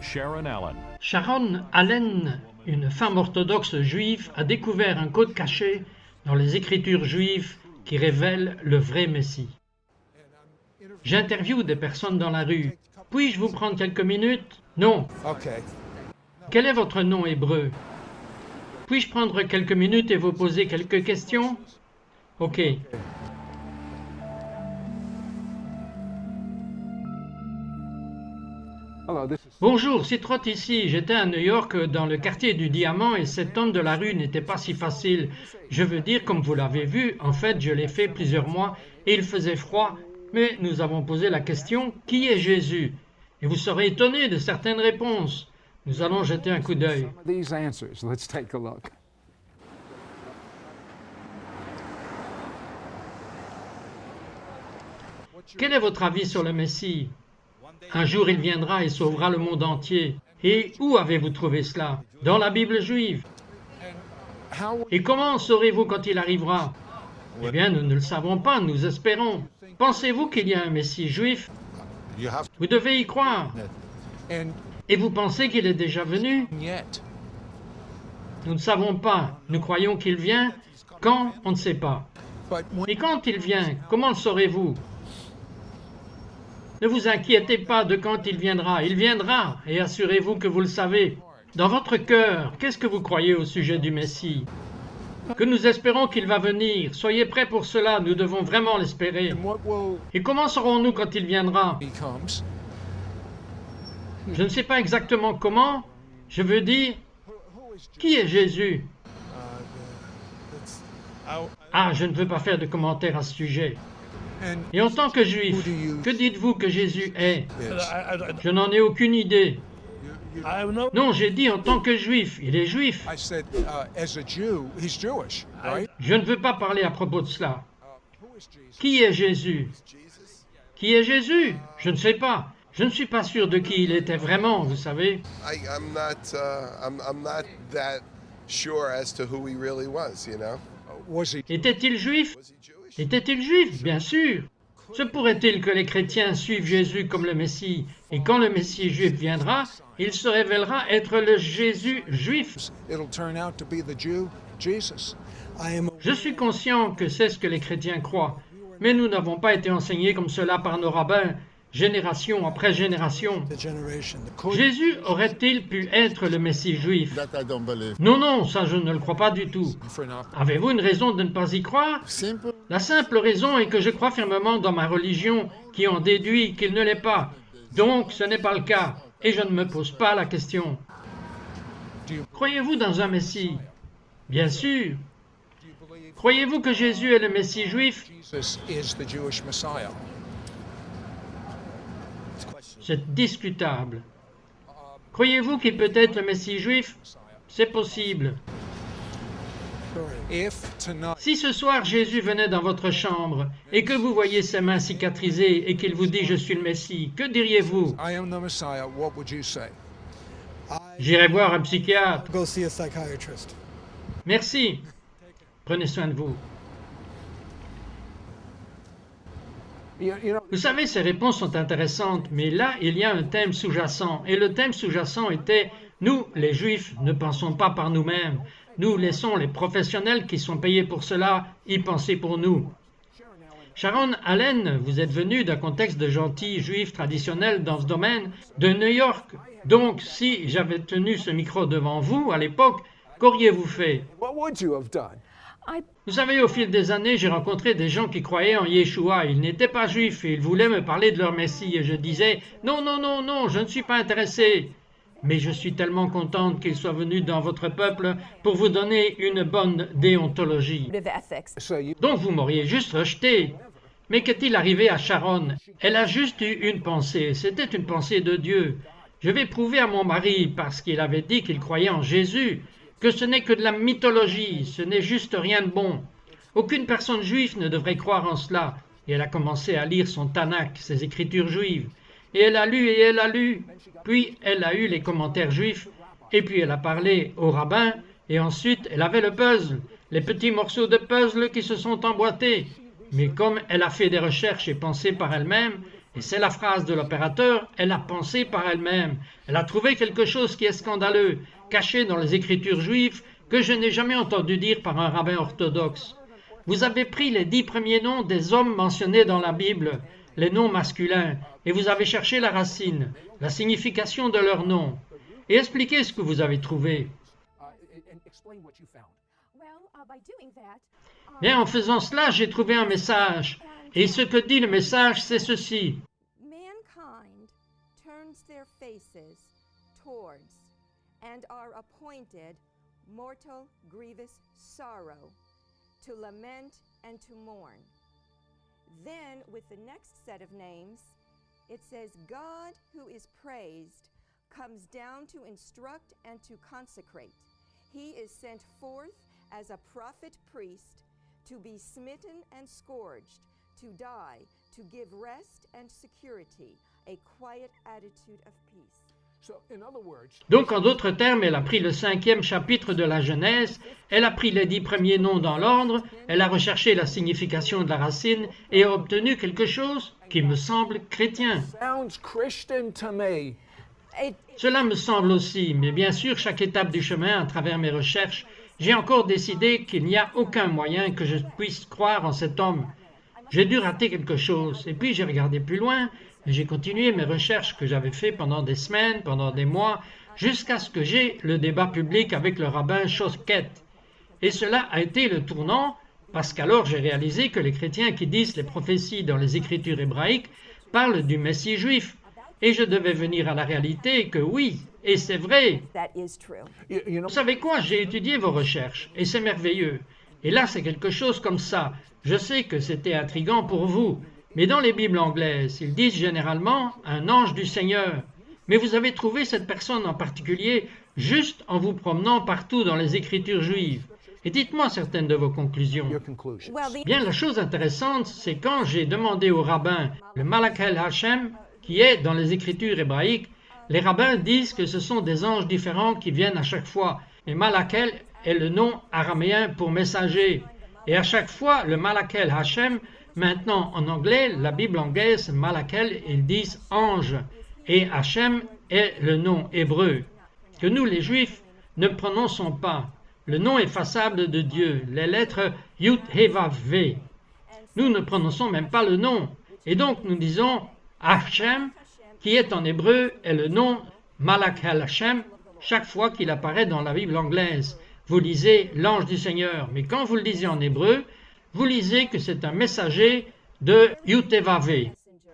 Sharon Allen. Sharon Allen, une femme orthodoxe juive, a découvert un code caché dans les écritures juives qui révèle le vrai Messie. J'interviewe des personnes dans la rue. Puis-je vous prendre quelques minutes? Non. Okay. Quel est votre nom hébreu? Puis-je prendre quelques minutes et vous poser quelques questions? Ok. Hello, this is... Bonjour, c'est Trott ici. J'étais à New York dans le quartier du Diamant et cet homme de la rue n'était pas si facile. Je veux dire, comme vous l'avez vu, en fait, je l'ai fait plusieurs mois et il faisait froid, mais nous avons posé la question « Qui est Jésus ?» Et vous serez étonné de certaines réponses. Nous allons jeter un coup d'œil. These answers. Let's take a look. Quel est votre avis sur le Messie? Un jour il viendra et sauvera le monde entier. Et où avez-vous trouvé cela? Dans la Bible juive. How Et comment saurez-vous quand il arrivera? Eh bien, nous ne le savons pas, nous espérons. Pensez-vous qu'il y a un Messie juif? Vous devez y croire. and Et vous pensez qu'il est déjà venu? yet Nous ne savons pas. Nous croyons qu'il vient. Quand? On ne sait pas. but when Et quand il vient, comment le saurez-vous? Ne vous inquiétez pas de quand il viendra. Il viendra, et assurez-vous que vous le savez. Dans votre cœur, qu'est-ce que vous croyez au sujet du Messie? Que nous espérons qu'il va venir. Soyez prêts pour cela, nous devons vraiment l'espérer. and what will Et comment saurons-nous quand il viendra? becomes Je ne sais pas exactement comment. Je veux dire, qui est Jésus? Ah, je ne veux pas faire de commentaires à ce sujet. and Et en tant que juif, que dites-vous que Jésus est? is. Je n'en ai aucune idée. I have no. Non, j'ai dit en tant que juif. Il est juif. I said, as a Jew, he's Jewish, right? Je ne veux pas parler à propos de cela. Who is Jesus? Qui est Jésus? Qui est Jésus? Je ne sais pas. Je ne suis pas sûr de qui il était vraiment, vous savez. I'm not that sure as to who he really was, you know? Was he? Était-il juif? Was he Jewish? Était-il juif? Bien sûr. Se pourrait-il que les chrétiens suivent Jésus comme le Messie, et quand le Messie juif viendra, il se révélera être le Jésus juif? It'll turn out to be the Jew, Jesus. Je suis conscient que c'est ce que les chrétiens croient, mais nous n'avons pas été enseignés comme cela par nos rabbins, génération après génération. Jésus aurait-il pu être le Messie juif? That I don't believe. Non, non, ça je ne le crois pas du tout. For enough. Avez-vous une raison de ne pas y croire? Simple. La simple raison est que je crois fermement dans ma religion qui en déduit qu'il ne l'est pas. Donc ce n'est pas le cas, et je ne me pose pas la question. Croyez-vous dans un Messie? Bien sûr. Croyez-vous que Jésus est le Messie juif? Jesus is the Jewish Messiah. C'est discutable. Croyez-vous qu'il peut être le Messie juif? C'est possible. If tonight Si ce soir Jésus venait dans votre chambre et que vous voyez ses mains cicatrisées et qu'il vous dit « Je suis le Messie », que diriez-vous? I am the Messiah, what would you say? J'irai voir un psychiatre. Go see a psychiatrist. Merci. Prenez soin de vous. You know, Vous savez, ces réponses sont intéressantes, mais là, il y a un thème sous-jacent. Et le thème sous-jacent était « Nous, les Juifs, ne pensons pas par nous-mêmes. Nous laissons les professionnels qui sont payés pour cela y penser pour nous. » Sharon Allen, vous êtes venu d'un contexte de gentils juifs traditionnels dans ce domaine de New York. Donc, si j'avais tenu ce micro devant vous à l'époque, qu'auriez-vous fait? what would you have done? Vous savez, au fil des années, j'ai rencontré des gens qui croyaient en Yeshua. Ils n'étaient pas juifs et ils voulaient me parler de leur Messie. Et je disais, non, non, non, non, je ne suis pas intéressé. Mais je suis tellement contente qu'il soit venu dans votre peuple pour vous donner une bonne déontologie. So you Donc vous m'auriez juste rejeté. Mais qu'est-il arrivé à Sharon? Elle a juste eu une pensée. C'était une pensée de Dieu. Je vais prouver à mon mari, parce qu'il avait dit qu'il croyait en Jésus, que ce n'est que de la mythologie, ce n'est juste rien de bon. Aucune personne juive ne devrait croire en cela. Et elle a commencé à lire son Tanakh, ses écritures juives. Et elle a lu et elle a lu. Puis elle a eu les commentaires juifs. Et puis elle a parlé au rabbin. Et ensuite elle avait le puzzle, les petits morceaux de puzzle qui se sont emboîtés. Mais comme elle a fait des recherches et pensé par elle-même, Et c'est la phrase de l'opérateur, elle a pensé par elle-même. Elle a trouvé quelque chose qui est scandaleux, caché dans les Écritures juives, que je n'ai jamais entendu dire par un rabbin orthodoxe. Vous avez pris les 10 premiers noms des hommes mentionnés dans la Bible, les noms masculins, et vous avez cherché la racine, la signification de leurs noms. Et expliquez ce que vous avez trouvé. And explain what you found. Bien, en faisant cela, j'ai trouvé un message. Et ce que dit le message, c'est ceci. Mankind turns their faces towards and are appointed mortal grievous sorrow to lament and to mourn. Then with the next set of names, it says God who is praised comes down to instruct and to consecrate. He is sent forth as a prophet priest to be smitten and scourged, to die, to give rest and security, a quiet attitude of peace. So, in other words, Donc, en d'autres termes, elle a pris le 5e chapitre de la Genèse, elle a pris les 10 premiers noms dans l'ordre, elle a recherché la signification de la racine et a obtenu quelque chose qui me semble chrétien. sounds Christian to me. Cela me semble aussi, mais bien sûr, chaque étape du chemin, à travers mes recherches, j'ai encore décidé qu'il n'y a aucun moyen que je puisse croire en cet homme. J'ai dû rater quelque chose, et puis j'ai regardé plus loin, et j'ai continué mes recherches que j'avais faites pendant des semaines, pendant des mois, jusqu'à ce que j'ai le débat public avec le rabbin Shosket. Et cela a été le tournant, parce qu'alors j'ai réalisé que les chrétiens qui disent les prophéties dans les Écritures hébraïques parlent du Messie juif. Et je devais venir à la réalité que oui, et c'est vrai. That is true. You know, Vous savez quoi, j'ai étudié vos recherches, et c'est merveilleux. Et là, c'est quelque chose comme ça. Je sais que c'était intriguant pour vous, mais dans les Bibles anglaises, ils disent généralement « un ange du Seigneur ». Mais vous avez trouvé cette personne en particulier juste en vous promenant partout dans les Écritures juives. Et dites-moi certaines de vos conclusions. your conclusion. Well, the Bien, la chose intéressante, c'est quand j'ai demandé au rabbin le Malakel Hashem, qui est dans les Écritures hébraïques, les rabbins disent que ce sont des anges différents qui viennent à chaque fois. Et Malakel est le nom araméen pour messager. Et à chaque fois, le Malakel Hashem, maintenant en anglais, la Bible anglaise, Malakel, ils disent ange. Et Hashem est le nom hébreu, que nous les Juifs ne prononçons pas. Le nom effaçable de Dieu, les lettres Yud He Vav Ve. Nous ne prononçons même pas le nom. Et donc nous disons Hashem, qui est en hébreu, est le nom Malak Hashem, chaque fois qu'il apparaît dans la Bible anglaise. Vous lisez l'ange du Seigneur, mais quand vous le lisez en hébreu, vous lisez que c'est un messager de Yutevave,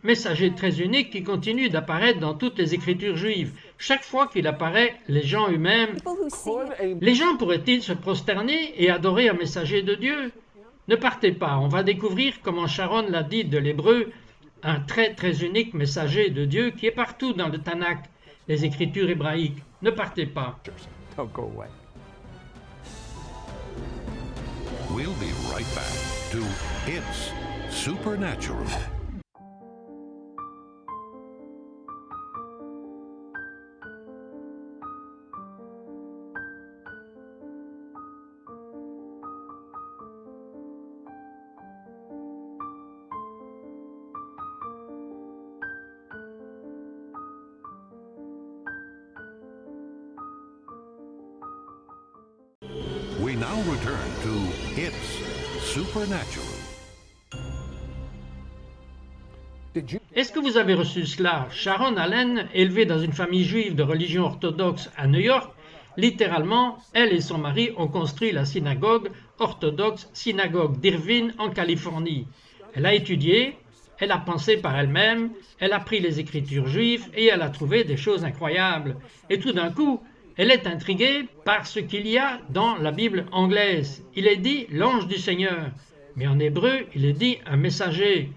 messager très unique qui continue d'apparaître dans toutes les Écritures juives. Chaque fois qu'il apparaît, les gens eux-mêmes, people who see Could him, a les gens pourraient-ils se prosterner et adorer un messager de Dieu? Ne partez pas, on va découvrir comment Sharon l'a dit de l'hébreu, un très très unique messager de Dieu qui est partout dans le Tanakh, les Écritures hébraïques. Ne partez pas. don't go away. We'll be right back to It's Supernatural. We now return to It's Supernatural. Did you? Est-ce que vous avez reçu cela? Sharon Allen, élevée dans une famille juive de religion orthodoxe à New York, littéralement, elle et son mari ont construit la synagogue orthodoxe synagogue d'Irvine en Californie. Elle a étudié, elle a pensé par elle-même, elle a pris les Écritures juives et elle a trouvé des choses incroyables. Et tout d'un coup, elle est intriguée par ce qu'il y a dans la Bible anglaise. Il est dit l'ange du Seigneur, mais en hébreu, il est dit un messager.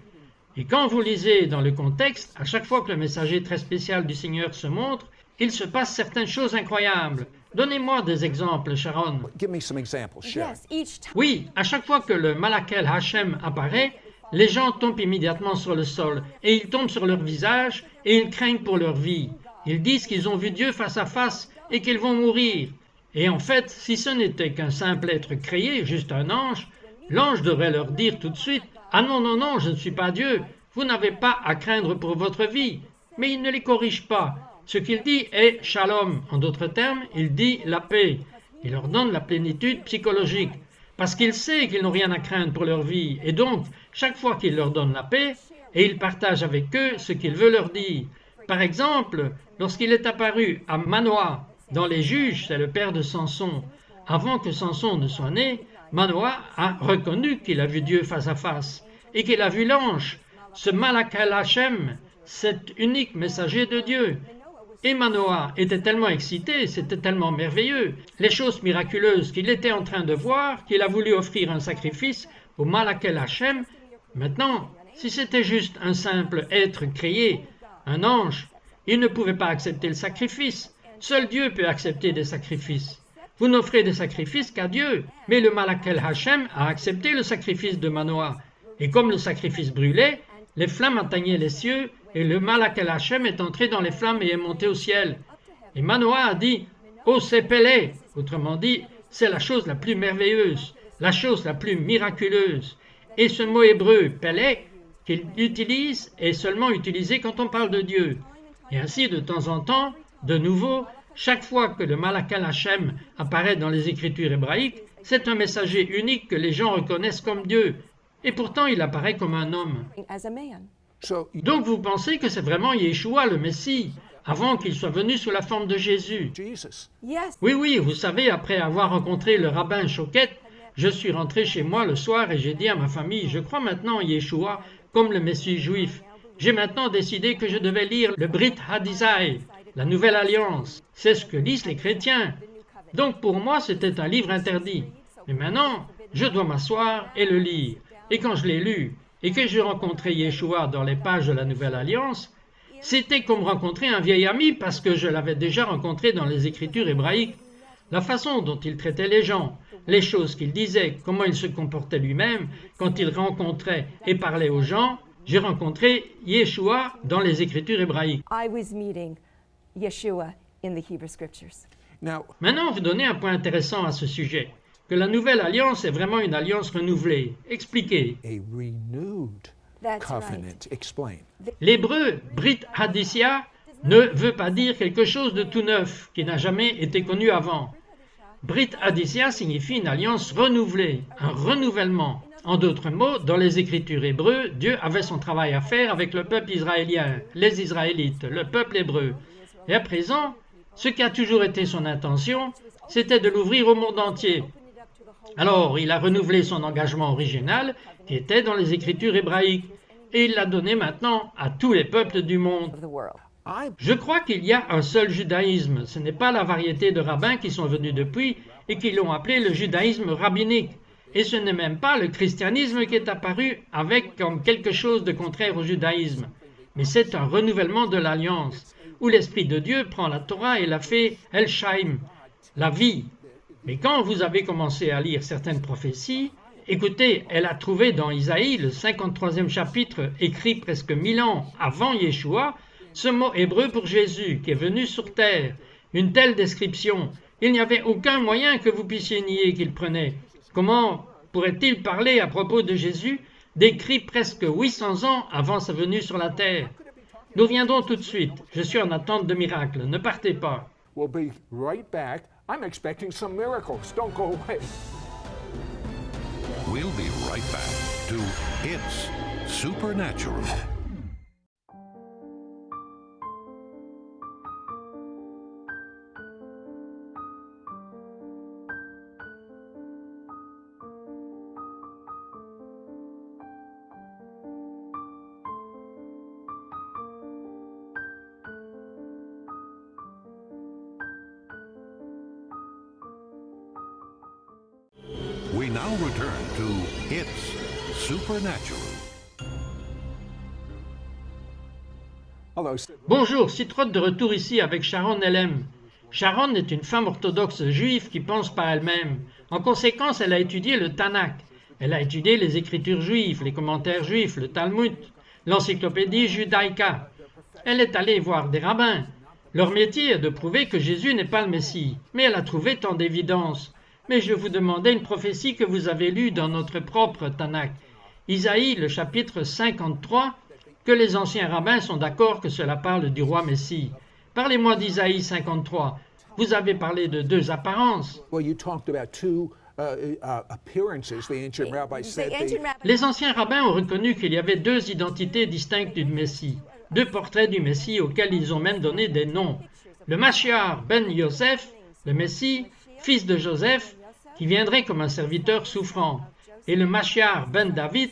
Et quand vous lisez dans le contexte, à chaque fois que le messager très spécial du Seigneur se montre, il se passe certaines choses incroyables. Donnez-moi des exemples, Sharon. Give me some examples, Sharon. yes, each time Oui, à chaque fois que le Malakel Hashem apparaît, les gens tombent immédiatement sur le sol, et ils tombent sur leur visage, et ils craignent pour leur vie. Ils disent qu'ils ont vu Dieu face à face, et qu'ils vont mourir. Et en fait, si ce n'était qu'un simple être créé, juste un ange, l'ange devrait leur dire tout de suite « Ah non, non, non, je ne suis pas Dieu. vous n'avez pas à craindre pour votre vie. Mais il ne les corrige pas. Ce qu'il dit est shalom. En d'autres termes, il dit la paix. Il leur donne la plénitude psychologique. Parce qu'il sait qu'ils n'ont rien à craindre pour leur vie. Et donc, chaque fois qu'il leur donne la paix, et il partage avec eux ce qu'il veut leur dire. Par exemple, lorsqu'il est apparu à Manoah, dans les Juges, c'est le père de Samson. Avant que Samson ne soit né, Manoah a reconnu qu'il a vu Dieu face à face et qu'il a vu l'ange, ce Malakal Hashem, cet unique messager de Dieu. Et Manoah était tellement excité, c'était tellement merveilleux, les choses miraculeuses qu'il était en train de voir, qu'il a voulu offrir un sacrifice au Malakal Hashem. Maintenant, si c'était juste un simple être créé, un ange, il ne pouvait pas accepter le sacrifice. Seul Dieu peut accepter des sacrifices. Vous n'offrez des sacrifices qu'à Dieu. Mais le Malakal Hashem a accepté le sacrifice de Manoah. Et comme le sacrifice brûlait, les flammes atteignaient les cieux et le Malakal Hashem est entré dans les flammes et est monté au ciel. Et Manoah a dit « Oh, c'est Pélé !» Autrement dit, c'est la chose la plus merveilleuse, la chose la plus miraculeuse. Et ce mot hébreu « Pélé » qu'il utilise est seulement utilisé quand on parle de Dieu. Et ainsi, de temps en temps, de nouveau, chaque fois que le Malakal Hashem apparaît dans les Écritures hébraïques, c'est un messager unique que les gens reconnaissent comme Dieu. Et pourtant, il apparaît comme un homme. as a man. So, Donc vous pensez que c'est vraiment Yeshua, le Messie, avant qu'il soit venu sous la forme de Jésus. Jesus. Yes. Oui, vous savez, après avoir rencontré le rabbin Choquette, je suis rentré chez moi le soir et j'ai dit à ma famille, je crois maintenant en Yeshua comme le Messie juif. J'ai maintenant décidé que je devais lire le Brit Hadisai, la Nouvelle Alliance. C'est ce que lisent les chrétiens. Donc pour moi, c'était un livre interdit. Mais maintenant, je dois m'asseoir et le lire. Et quand je l'ai lu, et que j'ai rencontré Yeshua dans les pages de la Nouvelle Alliance, c'était comme rencontrer un vieil ami parce que je l'avais déjà rencontré dans les Écritures hébraïques. La façon dont il traitait les gens, les choses qu'il disait, comment il se comportait lui-même, quand il rencontrait et parlait aux gens, j'ai rencontré Yeshua dans les Écritures hébraïques. I was meeting Yeshua in the Hebrew Scriptures. Now, Maintenant, vous donnez un point intéressant à ce sujet, que la Nouvelle Alliance est vraiment une alliance renouvelée. Expliquez. a renewed That's covenant. Explain. L'hébreu Brit Hadisia ne veut pas dire quelque chose de tout neuf, qui n'a jamais été connu avant. Brit Hadisia signifie une alliance renouvelée, un renouvellement. En d'autres mots, dans les Écritures hébreux, Dieu avait son travail à faire avec le peuple israélien, les Israélites, le peuple hébreu. Et à présent, ce qui a toujours été son intention, c'était de l'ouvrir au monde entier. Alors, il a renouvelé son engagement original, qui était dans les Écritures hébraïques, et il l'a donné maintenant à tous les peuples du monde. of the world. I Je crois qu'il y a un seul judaïsme. Ce n'est pas la variété de rabbins qui sont venus depuis et qui l'ont appelé le judaïsme rabbinique. Et ce n'est même pas le christianisme qui est apparu avec comme quelque chose de contraire au judaïsme. Mais c'est un renouvellement de l'alliance, où l'Esprit de Dieu prend la Torah et la fait El Shaim, la vie. Mais quand vous avez commencé à lire certaines prophéties, écoutez, elle a trouvé dans Isaïe, le 53e chapitre, écrit presque 1000 ans avant Yeshua, ce mot hébreu pour Jésus qui est venu sur terre. Une telle description, il n'y avait aucun moyen que vous puissiez nier qu'il prenait. Comment pourrait-il parler à propos de Jésus, décrit presque 800 ans avant sa venue sur la terre? Nous reviendrons tout de suite. Je suis en attente de miracles. Ne partez pas. will be right back. I'm expecting some miracles. Don't go away. We'll be right back to It's Supernatural. We now return to It's Supernatural. Hello. Bonjour, Citroën de retour ici avec Sharon Elem. Sharon est une femme orthodoxe juive qui pense par elle-même. En conséquence, elle a étudié le Tanakh. Elle a étudié les écritures juives, les commentaires juifs, le Talmud, l'encyclopédie Judaïka. Elle est allée voir des rabbins. Leur métier est de prouver que Jésus n'est pas le Messie. Mais elle a trouvé tant d'évidences. Mais je vous demandais une prophétie que vous avez lue dans notre propre Tanakh. Isaïe, le chapitre 53, que les anciens rabbins sont d'accord que cela parle du roi Messie. Parlez-moi d'Isaïe 53. Vous avez parlé de deux apparences. Well, you talked about two appearances. The ancient rabbis said Les anciens rabbins ont reconnu qu'il y avait deux identités distinctes du Messie, deux portraits du Messie auxquels ils ont même donné des noms. Le Mashiach ben Yosef, le Messie, fils de Joseph, qui viendrait comme un serviteur souffrant, et le Mashiach ben David,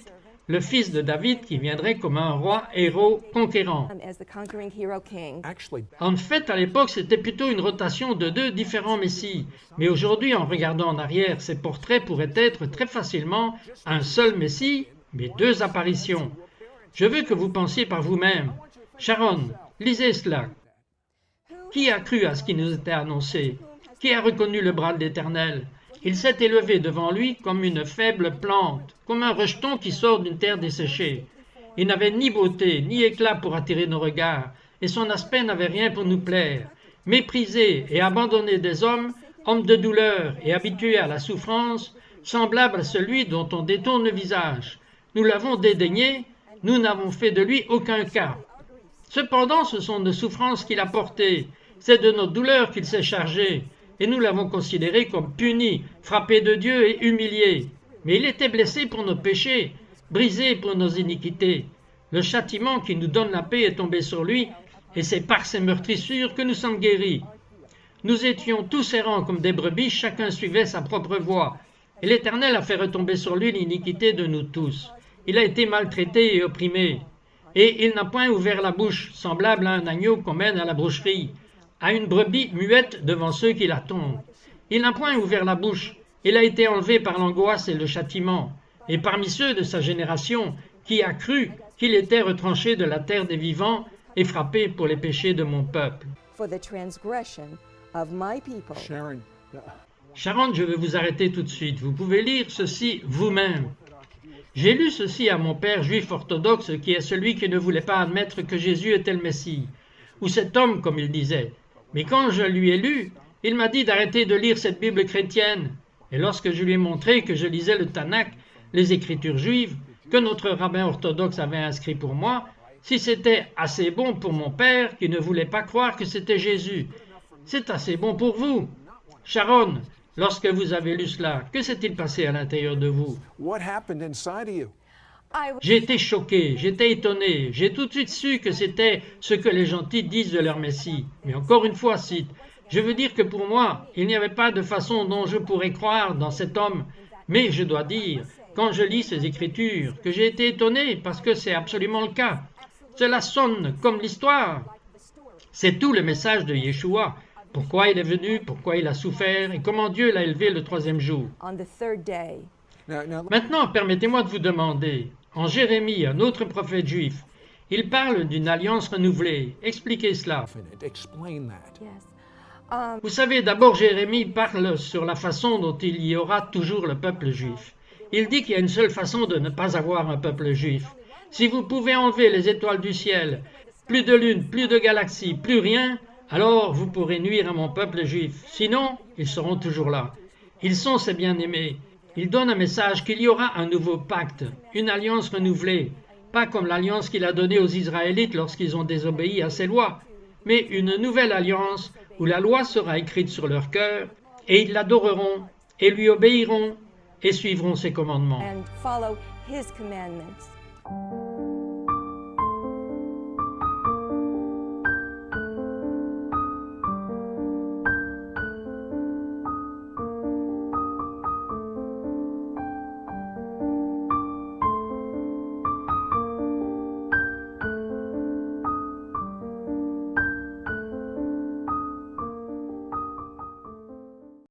le fils de David, qui viendrait comme un roi héros conquérant. as the conquering hero king. actually En fait, à l'époque, c'était plutôt une rotation de deux différents Messies. Mais aujourd'hui, en regardant en arrière, ces portraits pourraient être très facilement un seul Messie, mais deux apparitions. Je veux que vous pensiez par vous-même. Sharon, lisez cela. Qui a cru à ce qui nous était annoncé? Qui a reconnu le bras de l'Éternel? Il s'est élevé devant lui comme une faible plante, comme un rejeton qui sort d'une terre desséchée. Il n'avait ni beauté, ni éclat pour attirer nos regards, et son aspect n'avait rien pour nous plaire. Méprisé et abandonné des hommes, homme de douleur et habitué à la souffrance, semblable à celui dont on détourne le visage. Nous l'avons dédaigné, nous n'avons fait de lui aucun cas. Cependant, ce sont nos souffrances qu'il a portées, c'est de nos douleurs qu'il s'est chargé, et nous l'avons considéré comme puni, frappé de Dieu et humilié. Mais il était blessé pour nos péchés, brisé pour nos iniquités. Le châtiment qui nous donne la paix est tombé sur lui, et c'est par ses meurtrissures que nous sommes guéris. Nous étions tous errants comme des brebis, chacun suivait sa propre voie, et l'Éternel a fait retomber sur lui l'iniquité de nous tous. Il a été maltraité et opprimé, et il n'a point ouvert la bouche, semblable à un agneau qu'on mène à la boucherie, à une brebis muette devant ceux qui l'attendent. Il n'a point ouvert la bouche, il a été enlevé par l'angoisse et le châtiment, et parmi ceux de sa génération, qui a cru qu'il était retranché de la terre des vivants et frappé pour les péchés de mon peuple. For the transgression of my people. Sharon, Sharon, je vais vous arrêter tout de suite. Vous pouvez lire ceci vous-même. J'ai lu ceci à mon père juif orthodoxe, qui est celui qui ne voulait pas admettre que Jésus était le Messie, ou cet homme, comme il disait. Mais quand je lui ai lu, il m'a dit d'arrêter de lire cette Bible chrétienne. Et lorsque je lui ai montré que je lisais le Tanakh, les Écritures juives, que notre rabbin orthodoxe avait inscrit pour moi, si c'était assez bon pour mon père qui ne voulait pas croire que c'était Jésus, c'est assez bon pour vous. Sharon, lorsque vous avez lu cela, que s'est-il passé à l'intérieur de vous? what happened inside of you? I was J'ai été choqué, j'étais étonné, j'ai tout de suite su que c'était ce que les gentils disent de leur Messie. Mais encore une fois, Sid, je veux dire que pour moi, il n'y avait pas de façon dont je pourrais croire dans cet homme. Mais je dois dire, quand je lis ces Écritures, que j'ai été étonné parce que c'est absolument le cas. Cela sonne comme l'histoire. C'est tout le message de Yeshua. Pourquoi il est venu, pourquoi il a souffert et comment Dieu l'a élevé le troisième jour. on the third day. Now Maintenant, permettez-moi de vous demander, en Jérémie, un autre prophète juif, il parle d'une alliance renouvelée. Expliquez cela. explain that. Yes. Vous savez, d'abord Jérémie parle sur la façon dont il y aura toujours le peuple juif. Il dit qu'il y a une seule façon de ne pas avoir un peuple juif. Si vous pouvez enlever les étoiles du ciel, plus de lune, plus de galaxies, plus rien, alors vous pourrez nuire à mon peuple juif. Sinon, ils seront toujours là. Ils sont ses bien-aimés. Ils donnent un message qu'il y aura un nouveau pacte, une alliance renouvelée, pas comme l'alliance qu'il a donnée aux Israélites lorsqu'ils ont désobéi à ses lois, mais une nouvelle alliance où la loi sera écrite sur leur cœur, et ils l'adoreront, et lui obéiront, et suivront ses commandements. And follow his commandments.